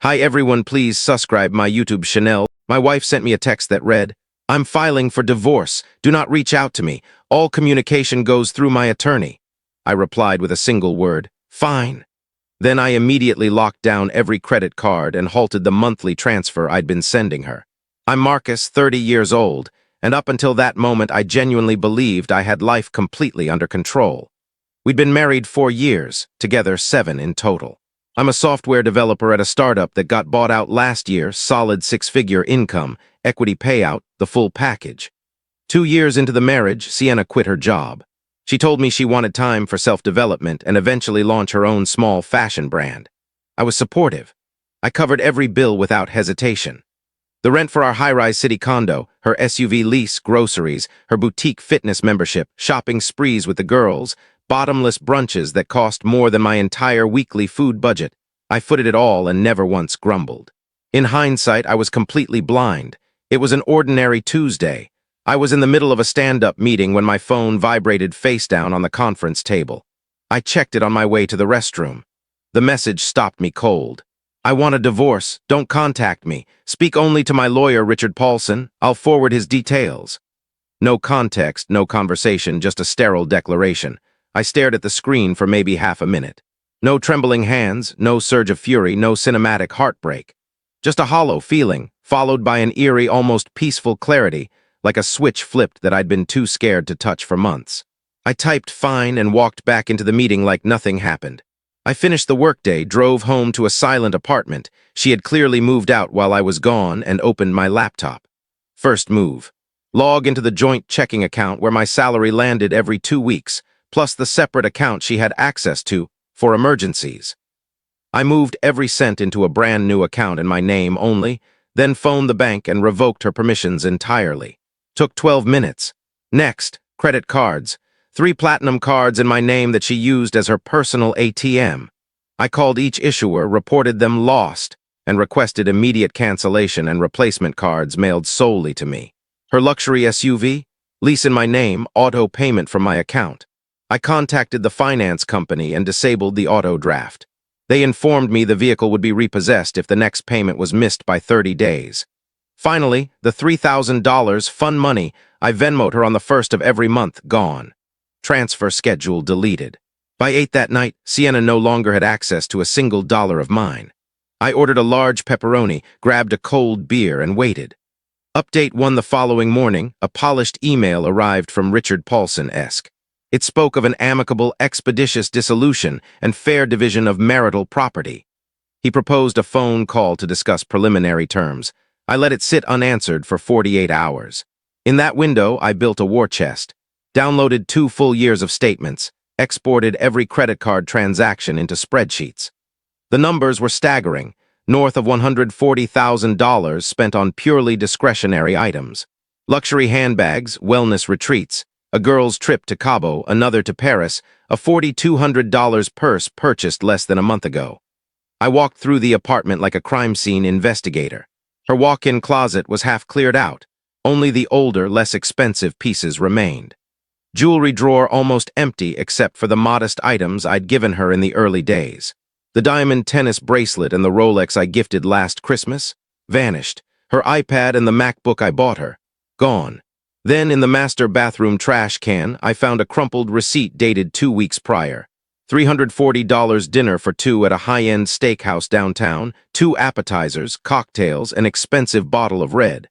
Hi everyone, please subscribe my YouTube channel. My wife sent me a text that read, "I'm filing for divorce. Do not reach out to me. All communication goes through my attorney." I replied with a single word, "Fine." Then I immediately locked down every credit card and halted the monthly transfer I'd been sending her. I'm Marcus, 30 years old, and up until that moment I genuinely believed I had life completely under control. We'd been married 4 years, together 7 in total. I'm a software developer at a startup that got bought out last year, solid 6-figure income, equity payout, the full package. 2 years into the marriage, Sienna quit her job. She told me she wanted time for self-development and eventually launch her own small fashion brand. I was supportive. I covered every bill without hesitation. The rent for our high-rise city condo, her SUV lease, groceries, her boutique fitness membership, shopping sprees with the girls, bottomless brunches that cost more than my entire weekly food budget. I footed it all and never once grumbled. In hindsight, I was completely blind. It was an ordinary Tuesday. I was in the middle of a stand-up meeting when my phone vibrated face down on the conference table. I checked it on my way to the restroom. The message stopped me cold. "I want a divorce. Don't contact me. Speak only to my lawyer, Richard Paulson. I'll forward his details." No context, no conversation, just a sterile declaration. I stared at the screen for maybe half a minute. No trembling hands, no surge of fury, no cinematic heartbreak. Just a hollow feeling, followed by an eerie, almost peaceful clarity, like a switch flipped that I'd been too scared to touch for months. I typed fine and walked back into the meeting like nothing happened. I finished the workday, drove home to a silent apartment. She had clearly moved out while I was gone, and opened my laptop. First move. Log into the joint checking account where my salary landed every 2 weeks, plus the separate account she had access to for emergencies. I moved every cent into a brand new account in my name only, then phoned the bank and revoked her permissions entirely. Took 12 minutes. Next, credit cards. 3 platinum cards in my name that she used as her personal ATM. I called each issuer, reported them lost, and requested immediate cancellation and replacement cards mailed solely to me. Her luxury SUV? Lease in my name, auto payment from my account. I contacted the finance company and disabled the auto draft. They informed me the vehicle would be repossessed if the next payment was missed by 30 days. Finally, the $3,000 fun money I Venmo'd her on the 1st of every month gone. Transfer schedule deleted. By 8 that night, Sienna no longer had access to a single dollar of mine. I ordered a large pepperoni, grabbed a cold beer, and waited. Update 1 the following morning, a polished email arrived from Richard Paulson-esque. It spoke of an amicable, expeditious dissolution and fair division of marital property. He proposed a phone call to discuss preliminary terms. I let it sit unanswered for 48 hours. In that window, I built a war chest, downloaded 2 full years of statements, exported every credit card transaction into spreadsheets. The numbers were staggering, north of $140,000 spent on purely discretionary items. Luxury handbags, wellness retreats, a girl's trip to Cabo, another to Paris, a $4,200 purse purchased less than a month ago. I walked through the apartment like a crime scene investigator. Her walk-in closet was half cleared out. Only the older, less expensive pieces remained. Jewelry drawer almost empty except for the modest items I'd given her in the early days. The diamond tennis bracelet and the Rolex I gifted last Christmas? Vanished. Her iPad and the MacBook I bought her? Gone. Then, in the master bathroom trash can, I found a crumpled receipt dated 2 weeks prior. $340 dinner for 2 at a high-end steakhouse downtown, 2 appetizers, cocktails, an expensive bottle of red.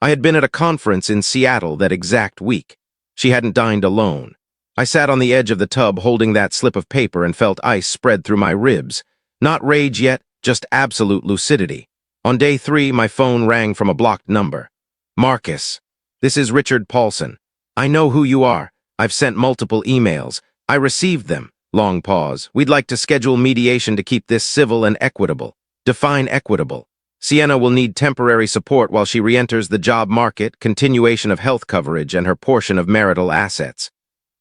I had been at a conference in Seattle that exact week. She hadn't dined alone. I sat on the edge of the tub holding that slip of paper and felt ice spread through my ribs. Not rage yet, just absolute lucidity. On day 3, my phone rang from a blocked number. "Marcus. This is Richard Paulson. I know who you are. I've sent multiple emails. I received them." Long pause. "We'd like to schedule mediation to keep this civil and equitable." Define equitable. Sienna will need temporary support while she re-enters the job market, continuation of health coverage, and her portion of marital assets.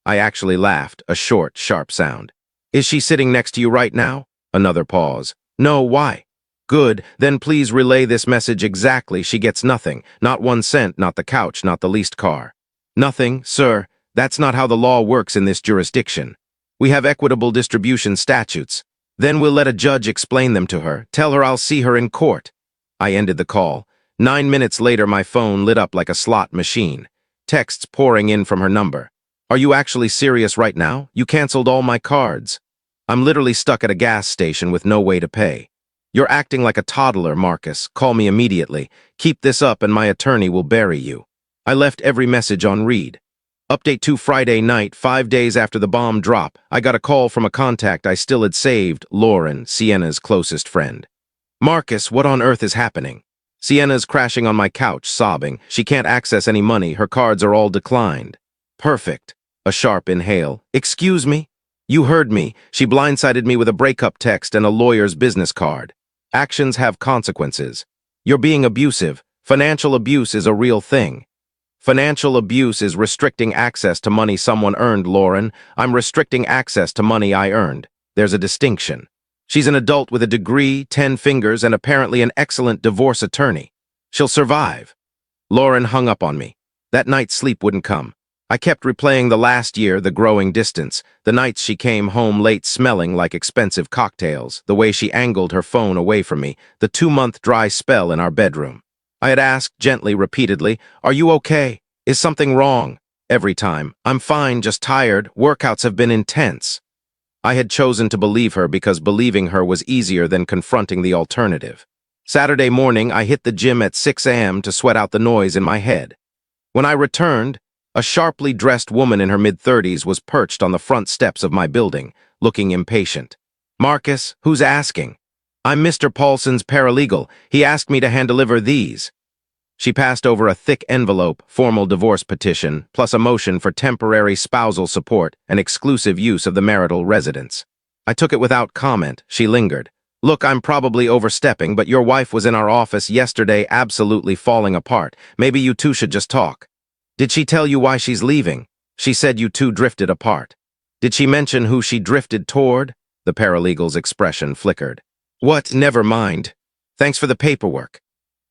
I actually laughed, a short, sharp sound. "Is she sitting next to you right now?" Another pause. "No, why?" "Good, then please relay this message exactly. She gets nothing. Not 1 cent, not the couch, not the leased car." "Nothing, sir. That's not how the law works in this jurisdiction. We have equitable distribution statutes. Then we'll let a judge explain them to her. Tell her I'll see her in court. I ended the call. 9 minutes later, my phone lit up like a slot machine. Texts pouring in from her number. Are you actually serious right now? You canceled all my cards. I'm literally stuck at a gas station with no way to pay. You're acting like a toddler, Marcus. Call me immediately. Keep this up and my attorney will bury you. I left every message on read. Update 2 Friday night, 5 days after the bomb drop. I got a call from a contact I still had saved, Lauren, Sienna's closest friend. Marcus, what on earth is happening? Sienna's crashing on my couch, sobbing. She can't access any money. Her cards are all declined. Perfect. A sharp inhale. Excuse me? You heard me. She blindsided me with a breakup text and a lawyer's business card. Actions have consequences. You're being abusive. Financial abuse is a real thing. Financial abuse is restricting access to money someone earned, Lauren. I'm restricting access to money I earned. There's a distinction. She's an adult with a degree, 10 fingers, and apparently an excellent divorce attorney. She'll survive. Lauren hung up on me. That night sleep wouldn't come. I kept replaying the last year, the growing distance, the nights she came home late smelling like expensive cocktails, the way she angled her phone away from me, the 2-month dry spell in our bedroom. I had asked gently, repeatedly, "Are you okay? Is something wrong?" Every time, "I'm fine, just tired. Workouts have been intense." I had chosen to believe her because believing her was easier than confronting the alternative. Saturday morning, I hit the gym at 6 a.m. to sweat out the noise in my head. When I returned, a sharply dressed woman in her mid-30s was perched on the front steps of my building, looking impatient. "Marcus, who's asking?" "I'm Mr. Paulson's paralegal. He asked me to hand-deliver these." She passed over a thick envelope, formal divorce petition, plus a motion for temporary spousal support and exclusive use of the marital residence. I took it without comment. She lingered. "Look, I'm probably overstepping, but your wife was in our office yesterday absolutely falling apart. Maybe you two should just talk." "Did she tell you why she's leaving?" "She said you two drifted apart." "Did she mention who she drifted toward?" The paralegal's expression flickered. "What? Never mind. Thanks for the paperwork."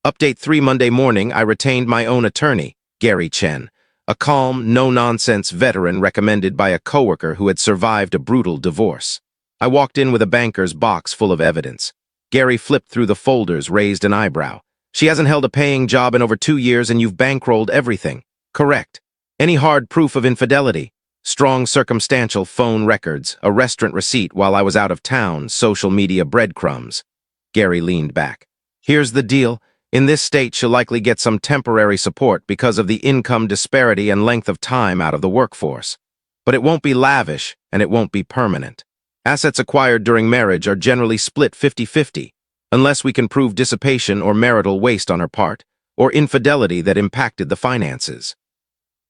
Update 3 Monday morning, I retained my own attorney, Gary Chen, a calm, no-nonsense veteran recommended by a coworker who had survived a brutal divorce. I walked in with a banker's box full of evidence. Gary flipped through the folders, raised an eyebrow. "She hasn't held a paying job in over 2 years and you've bankrolled everything." "Correct. Any hard proof of infidelity?" "Strong circumstantial phone records, a restaurant receipt while I was out of town, social media breadcrumbs." Gary leaned back. "Here's the deal. In this state, she'll likely get some temporary support because of the income disparity and length of time out of the workforce. But it won't be lavish, and it won't be permanent. Assets acquired during marriage are generally split 50-50, unless we can prove dissipation or marital waste on her part, or infidelity that impacted the finances."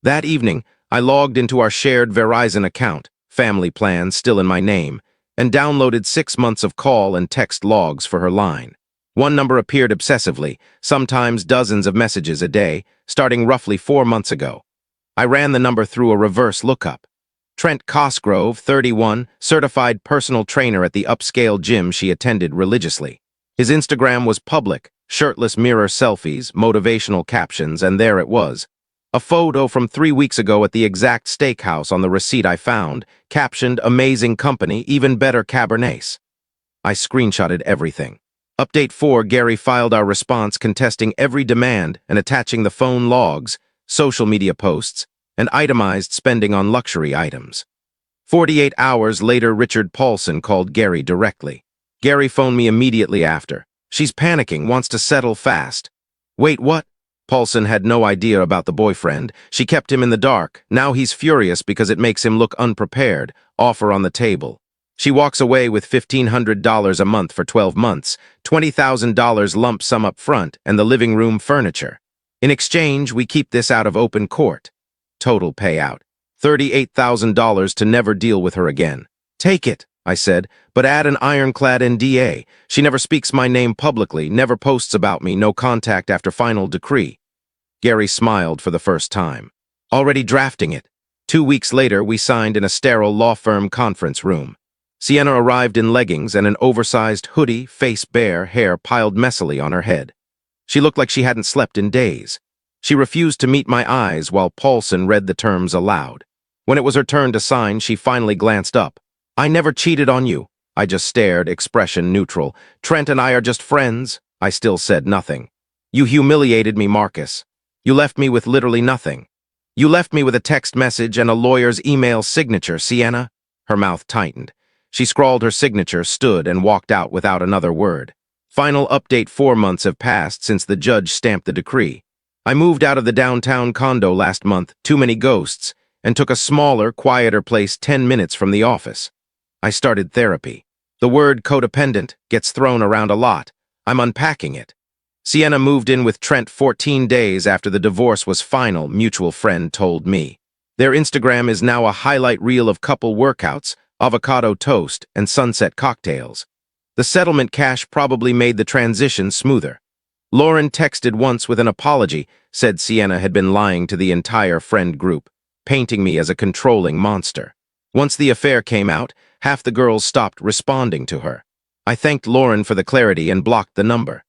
That evening, I logged into our shared Verizon account, family plan still in my name, and downloaded 6 months of call and text logs for her line. One number appeared obsessively, sometimes dozens of messages a day, starting roughly 4 months ago. I ran the number through a reverse lookup. Trent Cosgrove, 31, certified personal trainer at the upscale gym she attended religiously. His Instagram was public, shirtless mirror selfies, motivational captions, and there it was. A photo from 3 weeks ago at the exact steakhouse on the receipt I found, captioned, "Amazing company, even better Cabernets." I screenshotted everything. Update 4, Gary filed our response contesting every demand and attaching the phone logs, social media posts, and itemized spending on luxury items. 48 hours later, Richard Paulson called Gary directly. Gary phoned me immediately after. "She's panicking, wants to settle fast." "Wait, what?" Paulson had no idea about the boyfriend. She kept him in the dark. Now he's furious because it makes him look unprepared. Offer on the table. She walks away with $1,500 a month for 12 months, $20,000 lump sum up front, and the living room furniture. In exchange, we keep this out of open court. Total payout. $38,000 to never deal with her again. "Take it," I said, "but add an ironclad NDA. She never speaks my name publicly, never posts about me, no contact after final decree." Gary smiled for the first time. "Already drafting it." 2 weeks later, we signed in a sterile law firm conference room. Sienna arrived in leggings and an oversized hoodie, face bare, hair piled messily on her head. She looked like she hadn't slept in days. She refused to meet my eyes while Paulson read the terms aloud. When it was her turn to sign, she finally glanced up. "I never cheated on you. I just stared, expression neutral. Trent and I are just friends. I still said nothing. You humiliated me, Marcus. You left me with literally nothing. You left me with a text message and a lawyer's email signature, Sienna. Her mouth tightened. She scrawled her signature, stood, and walked out without another word. Final update: 4 months have passed since the judge stamped the decree. I moved out of the downtown condo last month, too many ghosts, and took a smaller, quieter place 10 minutes from the office. I started therapy. The word codependent gets thrown around a lot. I'm unpacking it. Sienna moved in with Trent 14 days after the divorce was final, mutual friend told me. Their Instagram is now a highlight reel of couple workouts, avocado toast, and sunset cocktails. The settlement cash probably made the transition smoother. Lauren texted once with an apology, said Sienna had been lying to the entire friend group, painting me as a controlling monster. Once the affair came out, half the girls stopped responding to her. I thanked Lauren for the clarity and blocked the number.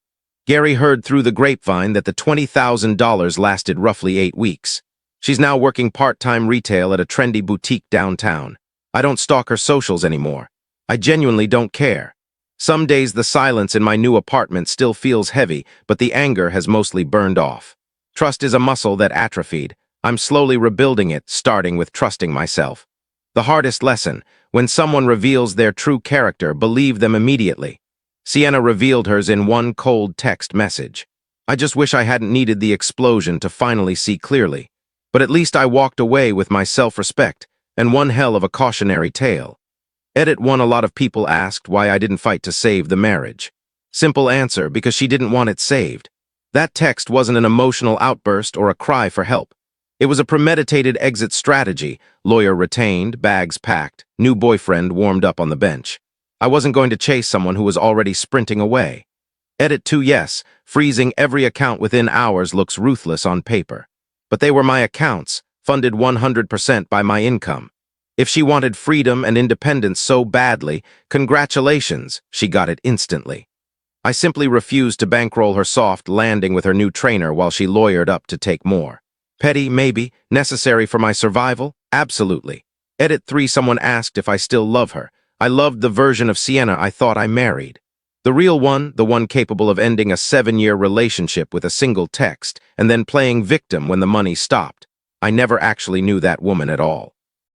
Gary heard through the grapevine that the $20,000 lasted roughly 8 weeks. She's now working part-time retail at a trendy boutique downtown. I don't stalk her socials anymore. I genuinely don't care. Some days the silence in my new apartment still feels heavy, but the anger has mostly burned off. Trust is a muscle that atrophied. I'm slowly rebuilding it, starting with trusting myself. The hardest lesson: when someone reveals their true character, believe them immediately. Sienna revealed hers in one cold text message. I just wish I hadn't needed the explosion to finally see clearly. But at least I walked away with my self-respect and one hell of a cautionary tale. Edit 1: a lot of people asked why I didn't fight to save the marriage. Simple answer: because she didn't want it saved. That text wasn't an emotional outburst or a cry for help. It was a premeditated exit strategy: lawyer retained, bags packed, new boyfriend warmed up on the bench. I wasn't going to chase someone who was already sprinting away. Edit 2: yes, freezing every account within hours looks ruthless on paper. But they were my accounts, funded 100% by my income. If she wanted freedom and independence so badly, congratulations, she got it instantly. I simply refused to bankroll her soft landing with her new trainer while she lawyered up to take more. Petty, maybe. Necessary for my survival? Absolutely. Edit 3: someone asked if I still love her. I loved the version of Sienna I thought I married. The real one, the one capable of ending a 7-year relationship with a single text and then playing victim when the money stopped. I never actually knew that woman at all.